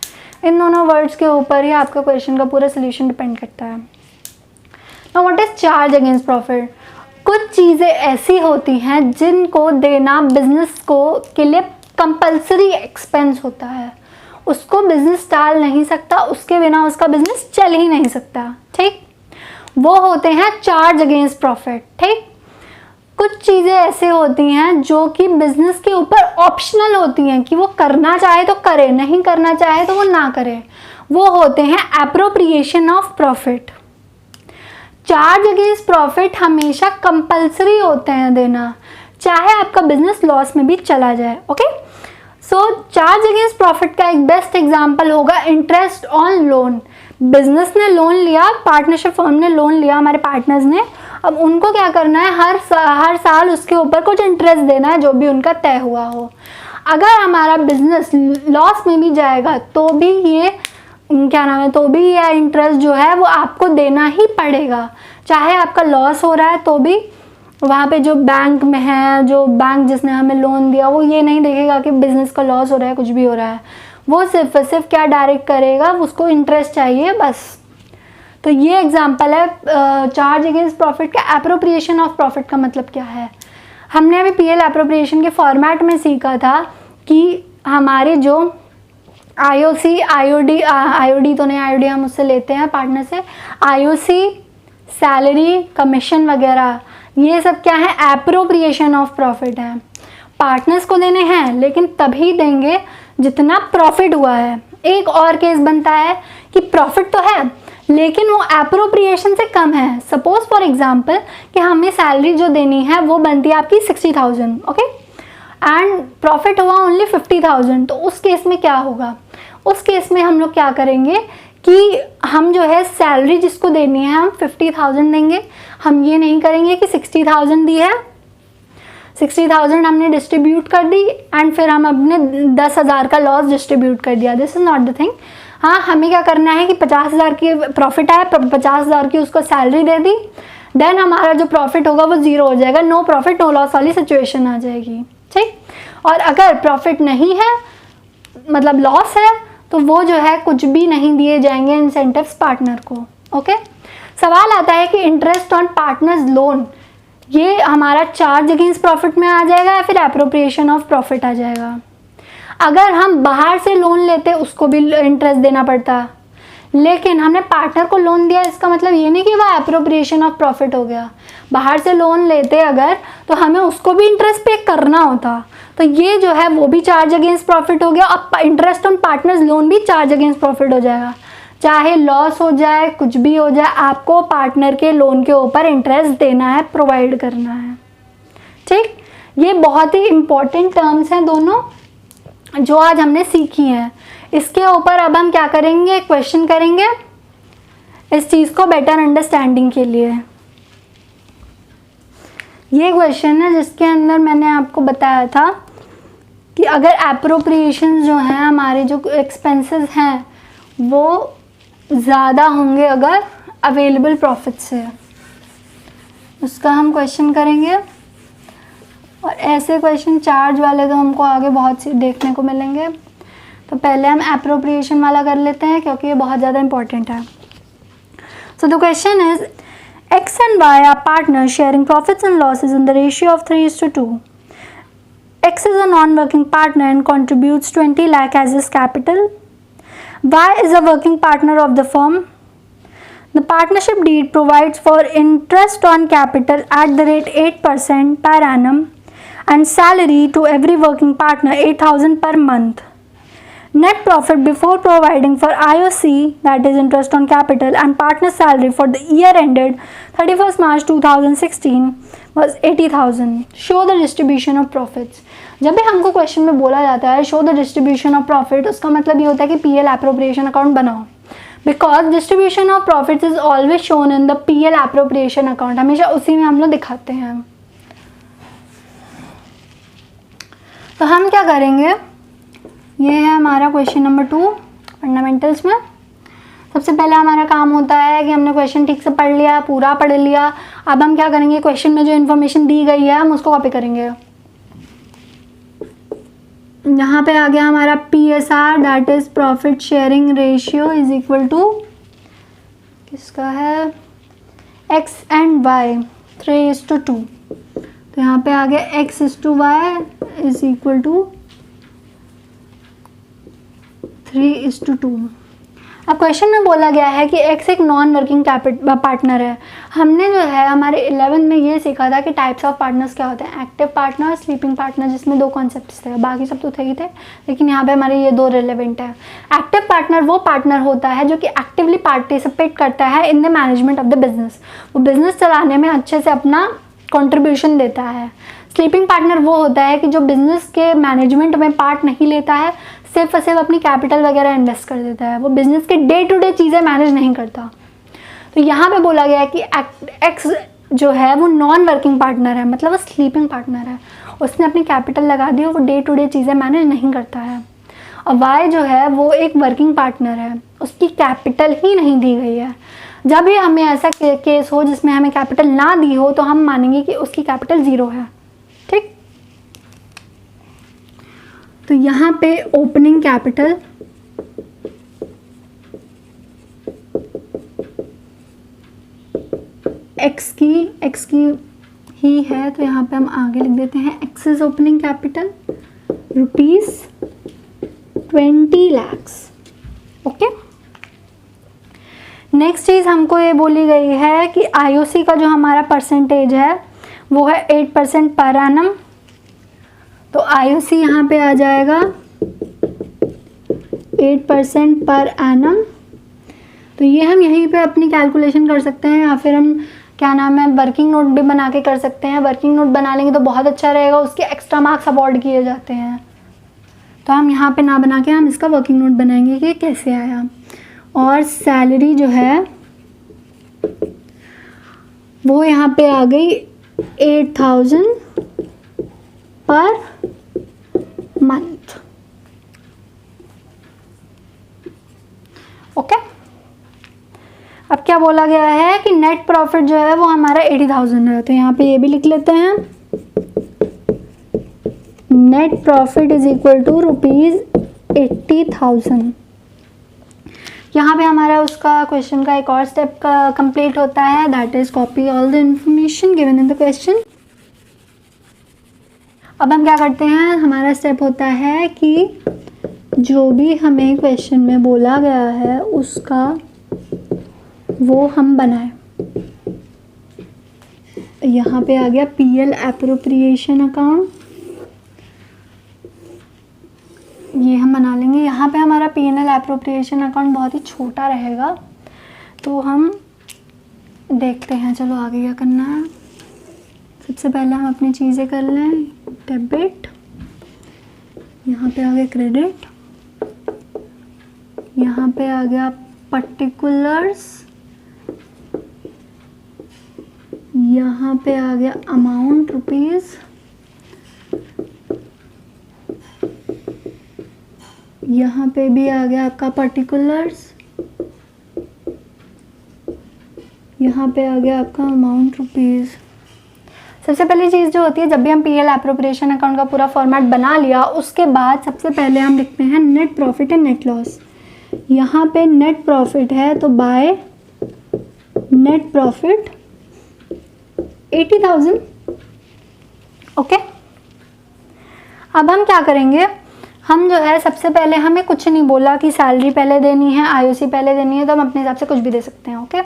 इन दोनों वर्ड्स के ऊपर ही आपका क्वेश्चन का पूरा सोल्यूशन डिपेंड करता है। Now what is charge against profit? कुछ चीज़ें ऐसी होती हैं जिनको देना बिजनेस को के लिए कंपल्सरी एक्सपेंस होता है, उसको बिजनेस टाल नहीं सकता, उसके बिना उसका बिजनेस चल ही नहीं सकता। ठीक, वो होते हैं चार्ज अगेंस्ट प्रॉफिट। ठीक, कुछ चीज़ें ऐसे होती हैं जो कि बिजनेस के ऊपर ऑप्शनल होती हैं कि वो करना चाहे तो करे, नहीं करना चाहे तो वो ना करे, वो होते हैं appropriation of profit. Charge against profit हमेशा कंपल्सरी होते हैं देना, चाहे आपका बिजनेस लॉस में भी चला जाए। ओके, सो चार्ज अगेंस्ट प्रॉफिट का एक बेस्ट एग्जांपल होगा इंटरेस्ट ऑन लोन। बिजनेस ने लोन लिया, पार्टनरशिप फर्म ने लोन लिया, हमारे पार्टनर्स ने, अब उनको क्या करना है, हर साल उसके ऊपर कुछ इंटरेस्ट देना है जो भी उनका तय हुआ हो। अगर हमारा बिजनेस लॉस में भी जाएगा तो भी ये क्या नाम है, तो भी यह इंटरेस्ट जो है वो आपको देना ही पड़ेगा, चाहे आपका लॉस हो रहा है तो भी। वहाँ पे जो बैंक में है, जो बैंक जिसने हमें लोन दिया, वो ये नहीं देखेगा कि बिजनेस का लॉस हो रहा है, कुछ भी हो रहा है, वो सिर्फ क्या डायरेक्ट करेगा, उसको इंटरेस्ट चाहिए बस। तो ये एग्जांपल है चार्ज अगेंस्ट प्रॉफिट का। एप्रोप्रिएशन ऑफ प्रॉफिट का मतलब क्या है? हमने अभी पीएल एप्रोप्रिएशन के फॉर्मेट में सीखा था कि हमारे जो आईओसी, आईओडी तो नहीं, आईओडी हम उससे लेते हैं पार्टनर से, आईओसी, सैलरी, कमीशन वगैरह, ये सब क्या है, एप्रोप्रिएशन ऑफ प्रॉफिट है। पार्टनर्स को देने हैं लेकिन तभी देंगे जितना प्रॉफिट हुआ है। एक और केस बनता है कि प्रॉफिट तो है लेकिन वो एप्रोप्रिएशन से कम है। सपोज फॉर एग्जांपल कि हमें सैलरी जो देनी है वो बनती है आपकी 60,000, ओके, एंड प्रॉफिट हुआ ओनली 50,000। तो उस केस में क्या होगा? उस केस में हम लोग क्या करेंगे कि हम जो है सैलरी जिसको देनी है हम 50,000 देंगे। हम ये नहीं करेंगे कि 60,000 दी है, 60,000 हमने डिस्ट्रीब्यूट कर दी एंड फिर हम अपने 10,000 का लॉस डिस्ट्रीब्यूट कर दिया। This is not the thing. हाँ, हमें क्या करना है कि 50,000 की प्रॉफिट आए, 50,000 की उसको सैलरी दे दी, देन हमारा जो प्रॉफिट होगा वो ज़ीरो हो जाएगा, नो प्रॉफिट नो लॉस वाली सिचुएशन आ जाएगी। ठीक, और अगर प्रॉफिट नहीं है, मतलब लॉस है, तो वो जो है कुछ भी नहीं दिए जाएंगे इंसेंटिव्स पार्टनर को। ओके, सवाल आता है कि इंटरेस्ट ऑन पार्टनर्स लोन, ये हमारा चार्ज अगेंस्ट प्रॉफिट में आ जाएगा या फिर एप्रोप्रिएशन ऑफ प्रॉफिट आ जाएगा? अगर हम बाहर से लोन लेते उसको भी इंटरेस्ट देना पड़ता, लेकिन हमने पार्टनर को लोन दिया, इसका मतलब ये नहीं कि वह एप्रोप्रिएशन ऑफ प्रॉफिट हो गया। बाहर से लोन लेते अगर तो हमें उसको भी इंटरेस्ट पे करना होता, तो ये जो है वो भी चार्ज अगेंस्ट प्रॉफिट हो गया। अब इंटरेस्ट ऑन पार्टनर्स लोन भी चार्ज अगेंस्ट प्रॉफिट हो जाएगा। चाहे लॉस हो जाए, कुछ भी हो जाए, आपको पार्टनर के लोन के ऊपर इंटरेस्ट देना है, प्रोवाइड करना है। ठीक, ये बहुत ही इम्पॉर्टेंट टर्म्स हैं दोनों जो आज हमने सीखी हैं। इसके ऊपर अब हम क्या करेंगे, क्वेश्चन करेंगे इस चीज़ को बेटर अंडरस्टैंडिंग के लिए। ये क्वेश्चन है जिसके अंदर मैंने आपको बताया था कि अगर एप्रोप्रिएशन जो है, हमारे जो एक्सपेंसेस हैं वो ज़्यादा होंगे अगर अवेलेबल प्रॉफिट से, उसका हम क्वेश्चन करेंगे। और ऐसे क्वेश्चन चार्ज वाले तो हमको आगे बहुत सी देखने को मिलेंगे। तो पहले हम एप्रोप्रिएशन वाला कर लेते हैं क्योंकि ये बहुत ज़्यादा इंपॉर्टेंट है। So the question is X and Y are partners sharing profits and losses in the ratio of 3:2. X is a non-working partner and contributes 20 lakh as his capital. Y is a working partner of the firm. The partnership deed provides for interest on capital at the rate 8% per annum and salary to every working partner 8,000 per month. Net profit before providing for IOC, that is interest on capital, and partner salary for the year ended 31st March 2016 was 80,000. Show the distribution of profits. जब भी हमको क्वेश्चन में बोला जाता है show the distribution of profit, उसका मतलब ये होता है कि पीएल एप्रोप्रिएशन अकाउंट बनाओ, because distribution of profits is always shown in the PL appropriation account. हमेशा उसी में हम लोग दिखाते हैं। तो हम क्या करेंगे, ये है हमारा क्वेश्चन नंबर 2 फंडामेंटल्स में। सबसे पहले हमारा काम होता है कि हमने क्वेश्चन ठीक से पढ़ लिया, पूरा पढ़ लिया। अब हम क्या करेंगे, क्वेश्चन में जो इन्फॉर्मेशन दी गई है हम उसको कॉपी करेंगे। यहाँ पे आ गया हमारा PSR, that is profit sharing ratio, is equal to किसका है, X एंड Y 3:2। तो यहाँ पे आ गया X/Y इज इक्वल टू 3:2। अब क्वेश्चन में बोला गया है कि X एक नॉन वर्किंग पार्टनर है। हमने जो है हमारे 11 में ये सीखा था कि टाइप्स ऑफ पार्टनर्स क्या होते हैं, एक्टिव पार्टनर और स्लीपिंग पार्टनर, जिसमें 2 कॉन्सेप्ट्स थे, बाकी सब तो थे ही थे, लेकिन यहाँ पे हमारे ये 2 रिलेवेंट है। एक्टिव पार्टनर वो पार्टनर होता है जो कि एक्टिवली पार्टिसिपेट करता है in the management of the business, वो बिजनेस चलाने में अच्छे से अपना कॉन्ट्रीब्यूशन देता है। स्लीपिंग पार्टनर वो होता है कि जो बिजनेस के मैनेजमेंट में पार्ट नहीं लेता है, सिर्फ और सिर्फ अपनी कैपिटल वगैरह इन्वेस्ट कर देता है, वो बिजनेस के डे टू डे चीज़ें मैनेज नहीं करता। तो यहाँ पे बोला गया है कि एक्स जो है वो नॉन वर्किंग पार्टनर है, मतलब वो स्लीपिंग पार्टनर है, उसने अपनी कैपिटल लगा दी और वो डे टू डे चीज़ें मैनेज नहीं करता है। और वाई जो है वो एक वर्किंग पार्टनर है, उसकी कैपिटल ही नहीं दी गई है। जब भी हमें ऐसा केस हो जिसमें हमें कैपिटल ना दी हो तो हम मानेंगे कि उसकी कैपिटल 0 है, ठीक। तो यहाँ पे ओपनिंग कैपिटल एक्स की ही है, तो यहाँ पे हम आगे लिख देते हैं X is opening capital ₹20 lakhs। Okay, next चीज़ हमको ये बोली गई है कि IOC का जो हमारा परसेंटेज है वो है 8% पर एनम। तो IOC यहाँ पे आ जाएगा 8% पर एनम। तो ये हम यहीं पे अपनी कैलकुलेशन कर सकते हैं, या फिर हम क्या नाम है वर्किंग नोट भी बना के कर सकते हैं। वर्किंग नोट बना लेंगे तो बहुत अच्छा रहेगा, उसके एक्स्ट्रा मार्क्स अवॉर्ड किए जाते हैं। तो हम यहाँ पे ना बना के हम इसका वर्किंग नोट बनाएंगे कि कैसे आया। और सैलरी जो है वो यहाँ पे आ गई 8,000 पर मंथ। ओके, अब क्या बोला गया है कि नेट प्रॉफिट जो है वो हमारा 80,000 है, तो यहाँ पे ये भी लिख लेते हैं, net profit is equal to ₹80,000। यहाँ पे हमारा उसका क्वेश्चन का एक और स्टेप का कंप्लीट होता है, that is copy all the information given in the question. अब हम क्या करते हैं, हमारा स्टेप होता है कि जो भी हमें क्वेश्चन में बोला गया है उसका वो हम बनाएं। यहाँ पे आ गया PL एप्रोप्रिएशन अकाउंट, ये हम बना लेंगे। यहाँ पे हमारा P&L एप्रोप्रिएशन अकाउंट बहुत ही छोटा रहेगा, तो हम देखते हैं, चलो आगे क्या करना है। सबसे पहले हम अपनी चीज़ें कर लें, डेबिट, यहाँ पे आ गया क्रेडिट, यहाँ पे आ गया पर्टिकुलर्स, यहाँ पे आ गया अमाउंट रुपीज़, यहाँ पे भी आ गया आपका पर्टिकुलर्स, यहाँ पे आ गया आपका अमाउंट रुपीज़। सबसे पहली चीज़ जो होती है, जब भी हम PL एप्रोप्रिएशन अकाउंट का पूरा फॉर्मेट बना लिया, उसके बाद सबसे पहले हम लिखते हैं net profit and net loss. यहाँ पे नेट प्रॉफिट है तो बाय नेट प्रॉफिट 80,000। ओके, अब हम क्या करेंगे, हम जो है सबसे पहले हमें कुछ नहीं बोला कि सैलरी पहले देनी है, IOC पहले देनी है, तो हम अपने हिसाब से कुछ भी दे सकते हैं। ओके,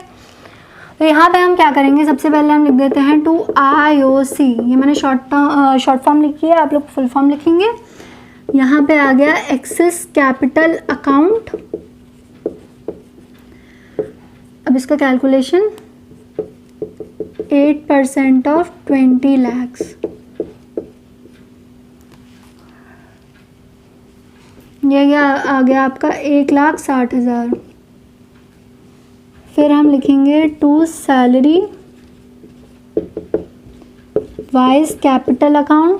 तो यहाँ पे हम क्या करेंगे, सबसे पहले हम लिख देते हैं टू IOC। ये मैंने शॉर्ट फॉर्म लिखी है, आप लोग फुल फॉर्म लिखेंगे। यहाँ पे आ गया एक्सेस कैपिटल अकाउंट। अब इसका कैलकुलेशन 8% ऑफ 20 lakhs, ये आ गया आपका 1,60,000। फिर हम लिखेंगे to salary Y's capital account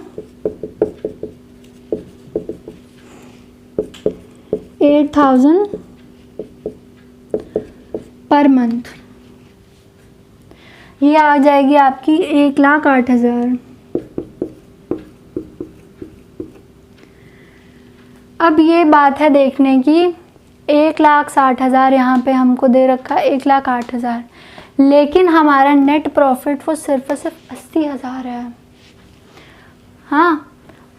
8,000 per month, ये आ जाएगी आपकी 1,08,000। अब ये बात है देखने की, 1,60,000 यहाँ पे हमको दे रखा है, 1,08,000, लेकिन हमारा नेट प्रॉफिट वो सिर्फ और सिर्फ 80,000 है। हाँ,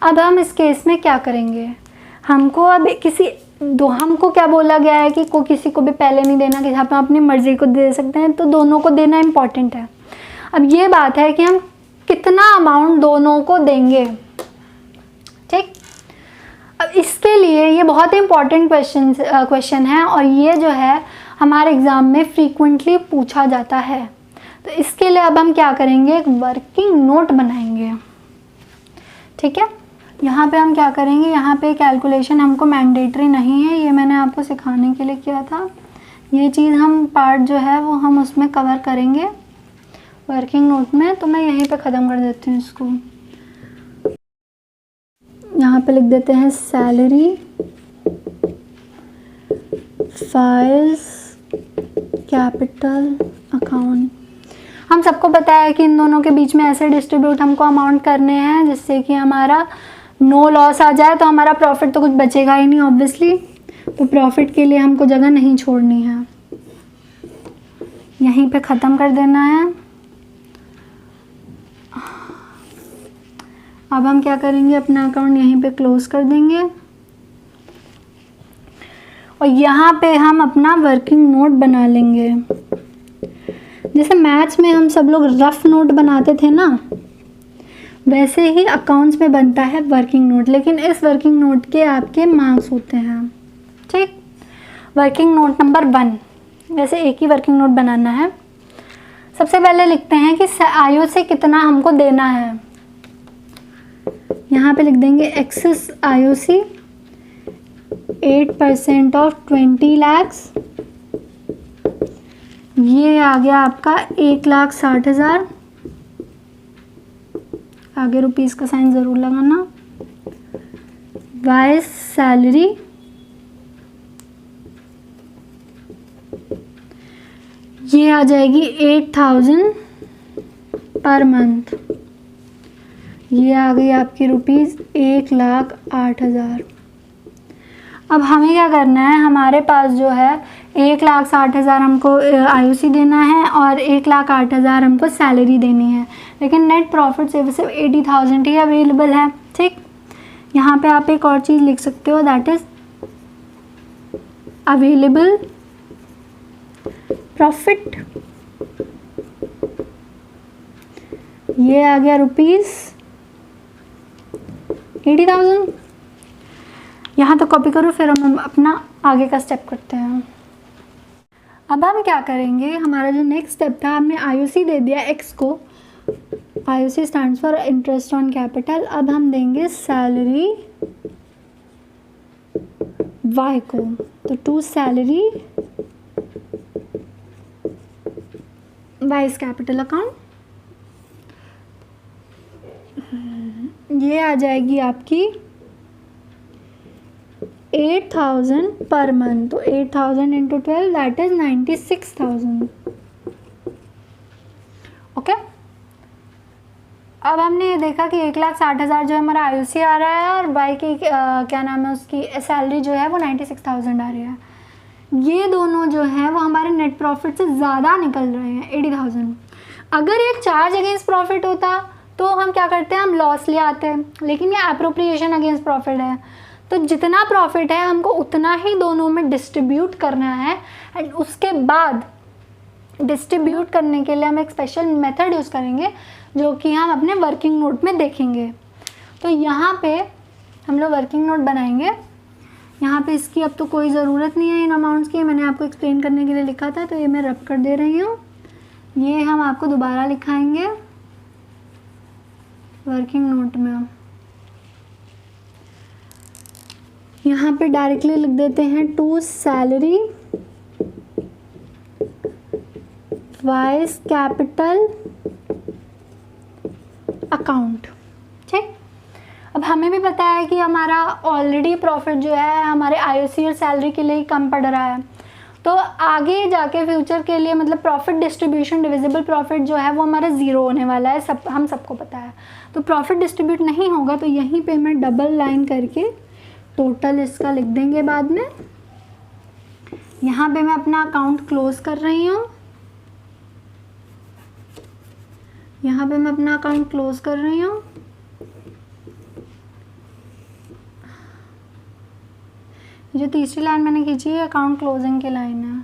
अब हम इस केस में क्या करेंगे? हमको अब हमको क्या बोला गया है कि किसी को भी पहले नहीं देना, कि जहाँ पे हम अपनी मर्जी को दे सकते हैं, तो दोनों को देना इम्पॉर्टेंट है। अब ये बात है कि हम कितना अमाउंट दोनों को देंगे, ठीक। अब इसके लिए ये बहुत इम्पॉर्टेंट क्वेश्चन है, और ये जो है हमारे एग्ज़ाम में फ्रीक्वेंटली पूछा जाता है। तो इसके लिए अब हम क्या करेंगे, एक वर्किंग नोट बनाएंगे, ठीक है। यहाँ पे हम क्या करेंगे, यहाँ पे कैलकुलेशन हमको मैंडेटरी नहीं है, ये मैंने आपको सिखाने के लिए किया था। ये चीज़ हम पार्ट जो है वो हम उसमें कवर करेंगे वर्किंग नोट में। तो मैं यहीं पे ख़त्म कर देती हूँ इसको। यहाँ पे लिख देते हैं सैलरी, फाइल्स, कैपिटल अकाउंट। हम सबको पता है कि इन दोनों के बीच में ऐसे डिस्ट्रीब्यूट हमको अमाउंट करने हैं जिससे कि हमारा नो लॉस आ जाए, तो हमारा प्रॉफिट तो कुछ बचेगा ही नहीं ऑब्वियसली। तो प्रॉफिट के लिए हमको जगह नहीं छोड़नी है, यहीं पे ख़त्म कर देना है। अब हम क्या करेंगे, अपना अकाउंट यहीं पे क्लोज कर देंगे, और यहाँ पे हम अपना वर्किंग नोट बना लेंगे। जैसे मैथ्स में हम सब लोग रफ नोट बनाते थे ना, वैसे ही अकाउंट्स में बनता है वर्किंग नोट, लेकिन इस वर्किंग नोट के आपके मार्क्स होते हैं, ठीक। वर्किंग नोट नंबर 1, वैसे एक ही वर्किंग नोट बनाना है। सबसे पहले लिखते हैं कि आयु से कितना हमको देना है। यहाँ पे लिख देंगे एक्सेस IOC 8% ऑफ 20 lakhs। ये आ गया आपका 1,60,000, आगे रुपीस का साइन ज़रूर लगाना। वाइस सैलरी, ये आ जाएगी 8,000 पर मंथ। ये आ गई आपकी रुपीस 1,08,000। अब हमें क्या करना है, हमारे पास जो है 1,60,000 हमको IOC देना है और 1,08,000 हमको सैलरी देनी है, लेकिन नेट प्रॉफिट सिर्फ 80,000 ही अवेलेबल है, ठीक। यहाँ पे आप एक और चीज़ लिख सकते हो, दैट इज अवेलेबल प्रॉफिट। ये आ गया रुपीस 80,000। यहाँ तो कॉपी करो, फिर हम अपना आगे का स्टेप करते हैं। अब हम क्या करेंगे, हमारा जो नेक्स्ट स्टेप था, हमने IOC दे दिया X को, IOC stands for interest on capital. अब हम देंगे सैलरी Y को, तो to salary Y's capital account. ये आ जाएगी आपकी 8,000 पर मंथ, तो 8,000 इंटू 12 दैट इज 96,000। ओके। अब हमने ये देखा कि 1,60,000 जो हमारा IOC आ रहा है, और वाई की क्या नाम है उसकी सैलरी जो है वो 96,000 आ रही है। ये दोनों जो है वो हमारे नेट प्रॉफिट से ज़्यादा निकल रहे हैं, 80,000। अगर एक चार्ज अगेंस्ट प्रॉफिट होता तो हम क्या करते हैं, हम लॉस ले आते हैं, लेकिन ये एप्रोप्रिएशन अगेंस्ट प्रॉफिट है, तो जितना प्रॉफिट है हमको उतना ही दोनों में डिस्ट्रीब्यूट करना है। एंड उसके बाद डिस्ट्रीब्यूट करने के लिए हम एक स्पेशल मेथड यूज़ करेंगे, जो कि हम अपने वर्किंग नोट में देखेंगे। तो यहाँ पे हम लोग वर्किंग नोट बनाएंगे। यहाँ पे इसकी अब तो कोई ज़रूरत नहीं है इन अमाउंट्स की, मैंने आपको एक्सप्लेन करने के लिए लिखा था, तो ये मैं रब कर दे रही हूँ। ये हम आपको दोबारा लिखाएंगे वर्किंग नोट में। यहाँ पे डायरेक्टली लिख देते हैं to salary Y's capital account, ठीक। अब हमें भी पता है कि हमारा ऑलरेडी प्रॉफिट जो है हमारे IOC और सैलरी के लिए ही कम पड़ रहा है, तो आगे जाके फ्यूचर के लिए मतलब प्रॉफिट डिस्ट्रीब्यूशन डिविजिबल प्रॉफिट जो है वो हमारा ज़ीरो होने वाला है, हम सबको पता है। तो प्रॉफिट डिस्ट्रीब्यूट नहीं होगा, तो यहीं पे मैं डबल लाइन करके टोटल इसका लिख देंगे बाद में। यहाँ पे मैं अपना अकाउंट क्लोज कर रही हूँ, यहाँ पे मैं अपना अकाउंट क्लोज कर रही हूँ। जो तीसरी लाइन मैंने खींची है अकाउंट क्लोजिंग की लाइन है।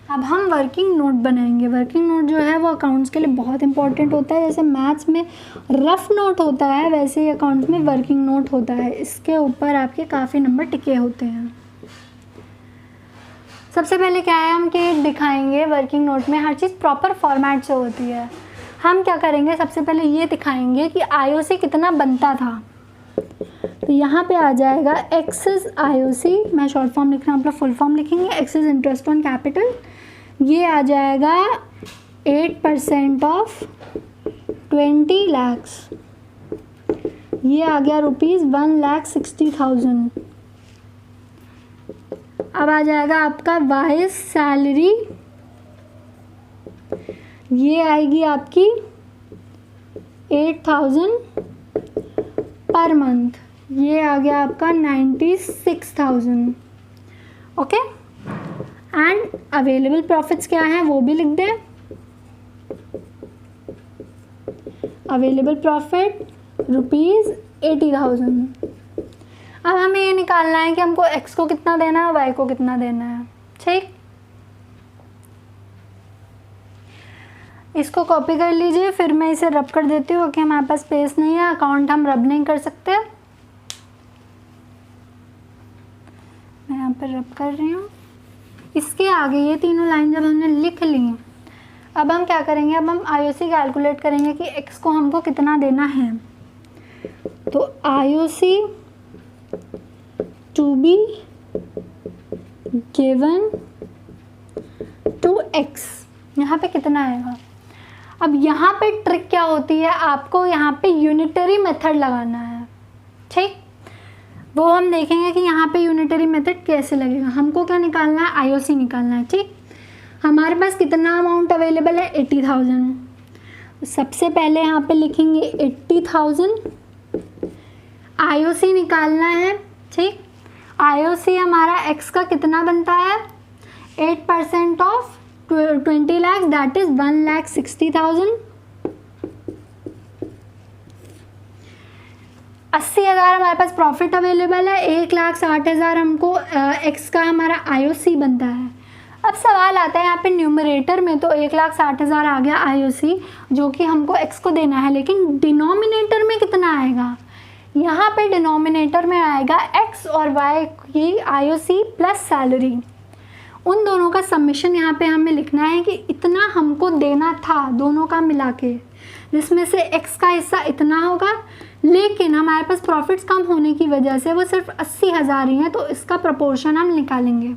अब हम वर्किंग नोट बनाएंगे। वर्किंग नोट जो है वो अकाउंट्स के लिए बहुत इंपॉर्टेंट होता है। जैसे मैथ्स में रफ नोट होता है वैसे ही अकाउंट्स में वर्किंग नोट होता है। इसके ऊपर आपके काफ़ी नंबर टिके होते हैं। सबसे पहले क्या है, हम कि दिखाएंगे वर्किंग नोट में हर चीज़ प्रॉपर फॉर्मेट से होती है। हम क्या करेंगे, सबसे पहले ये दिखाएंगे कि IOC कितना बनता था। तो यहाँ पे आ जाएगा एक्सेस IOC, मैं शॉर्ट फॉर्म लिख रहा हूँ, आप लोग फुल फॉर्म लिखेंगे। एक्सेस इंटरेस्ट ऑन कैपिटल, ये आ जाएगा 8% ऑफ 20 lakhs, ये आ गया ₹1,60,000। अब आ जाएगा आपका वाइस सैलरी, ये आएगी आपकी 8,000 पर मंथ, ये आ गया आपका 96,000। ओके, एंड अवेलेबल प्रॉफिट्स क्या हैं वो भी लिख दें। Available profit ₹80,000। अब हमें ये निकालना है कि हमको x को कितना देना है, y को कितना देना है। ठीक, इसको कॉपी कर लीजिए, फिर मैं इसे रब कर देती हूँ क्योंकि हमारे पास स्पेस नहीं है, अकाउंट हम रब नहीं कर सकते। मैं यहाँ पर रब कर रही हूँ। इसके आगे ये तीनों लाइन जब हमने लिख ली, अब हम क्या करेंगे, अब हम IOC कैलकुलेट करेंगे कि x को हमको कितना देना है। तो IOC to be given to x, यहाँ पे कितना आएगा। अब यहाँ पे ट्रिक क्या होती है, आपको यहाँ पे यूनिटरी मेथड लगाना है। ठीक, वो हम देखेंगे कि यहाँ पे यूनिटरी मेथड कैसे लगेगा। हमको क्या निकालना है, IOC निकालना है। ठीक, हमारे पास कितना अमाउंट अवेलेबल है, 80,000। सबसे पहले यहाँ पे लिखेंगे 80,000, IOC निकालना है। ठीक, IOC हमारा x का कितना बनता है, 8% ऑफ 20 lakhs, दैट इज 1,60,000। 80,000 हमारे पास प्रॉफिट अवेलेबल है, 1,60,000 हमको x का हमारा IOC बनता है। अब सवाल आता है यहाँ पे न्यूमरेटर में, तो 1,60,000 आ गया IOC जो कि हमको x को देना है, लेकिन डिनोमिनेटर में कितना आएगा, यहाँ पे डिनोमिनेटर में आएगा x और y की IOC प्लस सैलरी। उन दोनों का समेशन यहाँ पे हमें लिखना है कि इतना हमको देना था दोनों का मिला के, जिसमें से x का हिस्सा इतना होगा, लेकिन हमारे पास प्रॉफिट्स कम होने की वजह से वो सिर्फ 80,000 ही है, तो इसका प्रोपोर्शन हम निकालेंगे।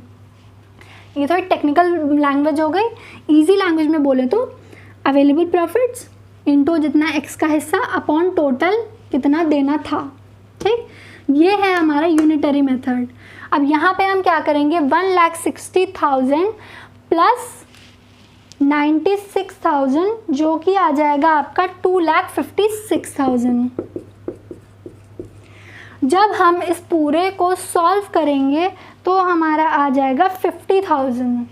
ये थोड़ी टेक्निकल लैंग्वेज हो गई। इजी लैंग्वेज में बोले तो अवेलेबल प्रॉफिट्स इनटू जितना x का हिस्सा अपॉन टोटल कितना देना था। ठीक, ये है हमारा यूनिटरी मेथड। अब यहाँ पे हम क्या करेंगे, 1,60,000 प्लस 96,000 जो कि आ जाएगा आपका 2,56,000। जब हम इस पूरे को सॉल्व करेंगे तो हमारा आ जाएगा 50,000।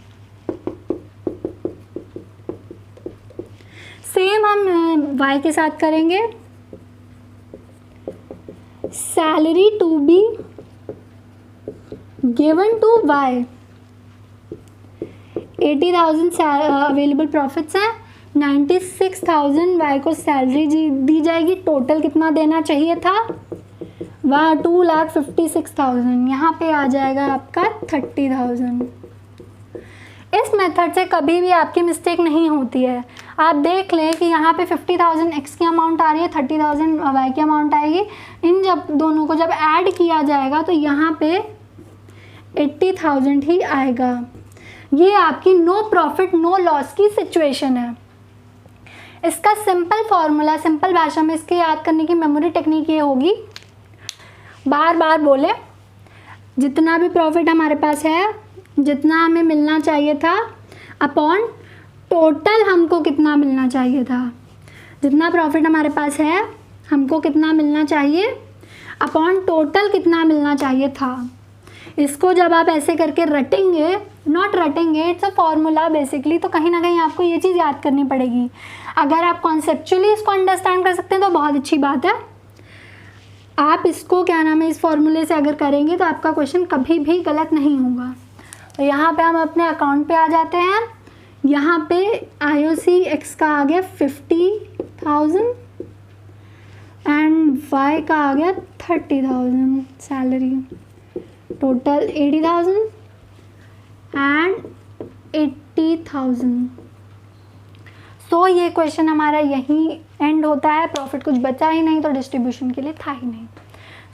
सेम हम y के साथ करेंगे। Salary to be given to y, 80,000 available profits हैं, 96,000 y को सैलरी दी जाएगी। टोटल कितना देना चाहिए था, वह 2,56,000। यहाँ पे आ जाएगा आपका 30,000। इस मेथड से कभी भी आपकी मिस्टेक नहीं होती है। आप देख लें कि यहाँ पे 50,000 x की अमाउंट आ रही है, 30,000 y की अमाउंट आएगी। इन जब दोनों को जब ऐड किया जाएगा तो यहाँ पे 80,000 ही आएगा। ये आपकी नो प्रॉफिट नो लॉस की सिचुएशन है। इसका सिंपल फॉर्मूला, सिंपल भाषा में इसके याद करने की मेमोरी टेक्निक ये होगी, बार बार बोले, जितना भी प्रॉफिट हमारे पास है, जितना हमें मिलना चाहिए था अपॉन टोटल हमको कितना मिलना चाहिए था। जितना प्रॉफिट हमारे पास है हमको कितना मिलना चाहिए अपॉन टोटल कितना मिलना चाहिए था। इसको जब आप ऐसे करके रटेंगे, नॉट रटेंगे, इट्स अ फॉर्मूला बेसिकली, तो कहीं ना कहीं आपको ये चीज़ याद करनी पड़ेगी। अगर आप कॉन्सेप्चुअली इसको अंडरस्टैंड कर सकते हैं तो बहुत अच्छी बात है। आप इसको क्या नाम है, इस फॉर्मूले से अगर करेंगे तो आपका क्वेश्चन कभी भी गलत नहीं होगा। तो यहाँ पे हम अपने अकाउंट पे आ जाते हैं। यहाँ पे IOC X का आ गया 50,000 एंड Y का आ गया 30,000 सैलरी, टोटल 80,000 एंड 80,000। सो ये क्वेश्चन हमारा यहीं एंड होता है। प्रॉफिट कुछ बचा ही नहीं तो डिस्ट्रीब्यूशन के लिए था ही नहीं।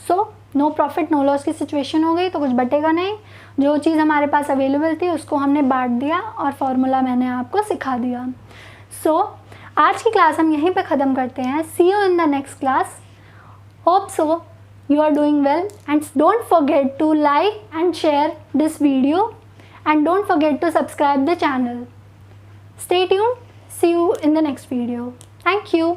So no profit no loss की सिचुएशन हो गई तो कुछ बटेगा नहीं। जो चीज़ हमारे पास अवेलेबल थी उसको हमने बांट दिया और फॉर्मूला मैंने आपको सिखा दिया। सो आज की क्लास हम यहीं पे ख़त्म करते हैं। See you in the next class. Hope so you are doing well, and don't forget to like and share this video, and don't forget to subscribe the channel. Stay tuned. See you in the next video. Thank you.